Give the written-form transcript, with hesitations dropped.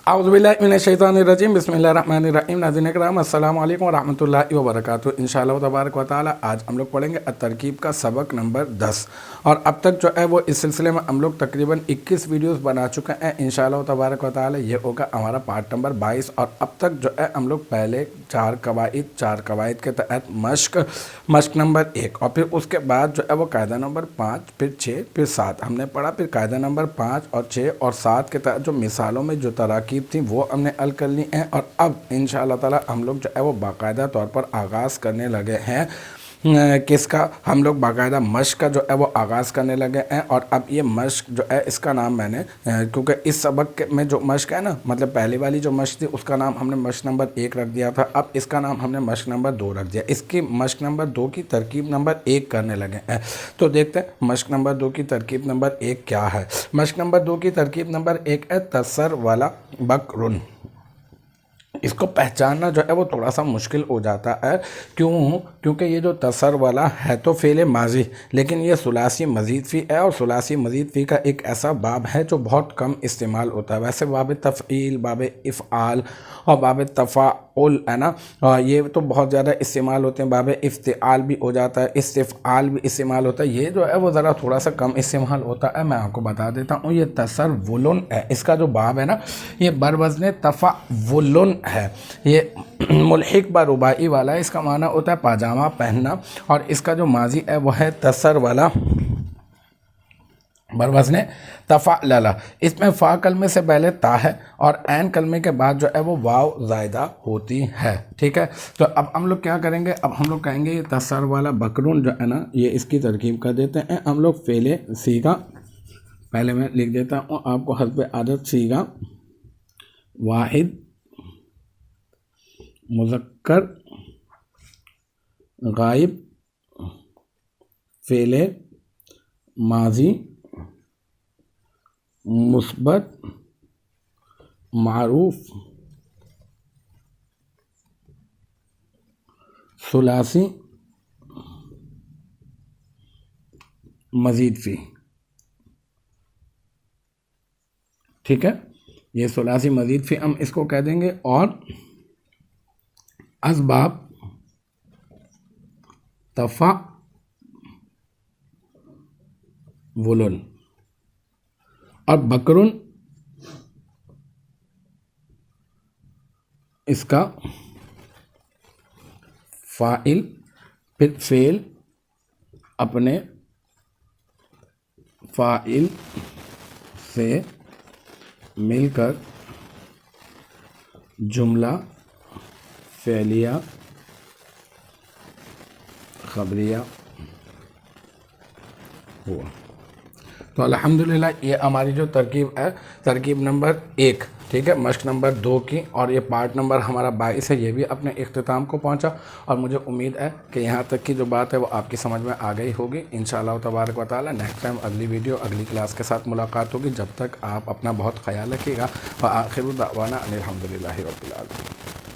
اعوذ باللہ من الشیطان الرجیم، بسم اللہ الرحمن الرحیم۔ ناظرین کرام، السلام علیکم ورحمۃ اللہ وبرکاتہ۔ انشاءاللہ تبارک و تعالی آج ہم لوگ پڑھیں گے الترکیب کا سبق نمبر 10، اور اب تک جو ہے وہ اس سلسلے میں ہم لوگ تقریباً 21 ویڈیوز بنا چکے ہیں۔ انشاءاللہ تبارک و تعالی یہ ہوگا ہمارا پارٹ نمبر 22، اور اب تک جو ہے ہم لوگ پہلے چار قواعد کے تحت مشق نمبر 1، اور پھر اس کے بعد جو ہے وہ قاعدہ نمبر 5، پھر 6، پھر 7 ہم نے پڑھا۔ پھر قاعدہ نمبر 5 اور 6 اور 7 کے تحت جو مثالوں میں جو تراکیب تھیں وہ ہم نے حل کر لی ہیں، اور اب انشاءاللہ تعالی ہم لوگ جو ہے وہ باقاعدہ طور پر آغاز کرنے لگے ہیں۔ کس کا؟ ہم لوگ باقاعدہ مشق کا جو ہے وہ آغاز کرنے لگے ہیں، اور اب یہ مشق جو ہے اس کا نام میں نے کیونکہ اس سبق میں جو مشق ہے نا، مطلب پہلی والی جو مشق تھی اس کا نام ہم نے مشق نمبر 1 رکھ دیا تھا، اب اس کا نام ہم نے مشق نمبر 2 رکھ دیا۔ اس کی مشق نمبر 2 کی ترکیب نمبر 1 کرنے لگے ہیں، تو دیکھتے ہیں مشق نمبر 2 کی ترکیب نمبر 1 کیا ہے۔ مشق نمبر 2 کی ترکیب نمبر 1 ہے تسر والا بکرن۔ اس کو پہچاننا جو ہے وہ تھوڑا سا مشکل ہو جاتا ہے، کیونکہ یہ جو تسر والا ہے تو فعل ماضی، لیکن یہ ثلاثی مزید فی ہے، اور ثلاثی مزید فی کا ایک ایسا باب ہے جو بہت کم استعمال ہوتا ہے۔ ویسے باب تفعیل، باب افعال اور باب تفاعل ہے نا، یہ تو بہت زیادہ استعمال ہوتے ہیں۔ باب افتعال بھی ہو جاتا ہے، استفعال بھی استعمال ہوتا ہے، یہ جو ہے وہ ذرا تھوڑا سا کم استعمال ہوتا ہے۔ میں آپ کو بتا دیتا ہوں، یہ تسرولن ہے، اس کا جو باب ہے نا یہ بروزن تفاولن ہے، یہ ملحق با ربائی والا ہے۔ اس کا معنی ہوتا ہے پاجامہ پہننا، اور اس کا جو ماضی ہے وہ ہے تسر والا بروزن تفعلل۔ اس میں فا کلمے سے پہلے تا ہے، اور عین کلمے کے بعد جو ہے وہ واو زائدہ ہوتی ہے، ٹھیک ہے۔ تو اب ہم لوگ کیا کریں گے؟ اب ہم لوگ کہیں گے یہ تسر والا بکرون جو ہے نا، یہ اس کی ترکیب کر دیتے ہیں ہم لوگ فعل صیغہ۔ پہلے میں لکھ دیتا ہوں آپ کو حسب عادت، صیغہ واحد مذکر غائب فعل ماضی مثبت معروف ثلاثی مزید فی، ٹھیک ہے۔ یہ ثلاثی مزید فی ہم اس کو کہہ دیں گے، اور اسباب تفاولن، اور بکرن اس کا فاعل، پھر فعل اپنے فاعل سے مل کر جملہ فعلیہ خبریہ ہوا۔ تو الحمدللہ یہ ہماری جو ترکیب ہے، ترکیب نمبر 1، ٹھیک ہے، مشق نمبر 2 کی، اور یہ پارٹ نمبر ہمارا 22 ہے، یہ بھی اپنے اختتام کو پہنچا، اور مجھے امید ہے کہ یہاں تک کی جو بات ہے وہ آپ کی سمجھ میں آ گئی ہوگی۔ انشاءاللہ تبارک و تعالی نیکسٹ ٹائم اگلی ویڈیو اگلی کلاس کے ساتھ ملاقات ہوگی۔ جب تک آپ اپنا بہت خیال رکھیے گا، وآخر دعوانا ان الحمدللہ رب العالمین۔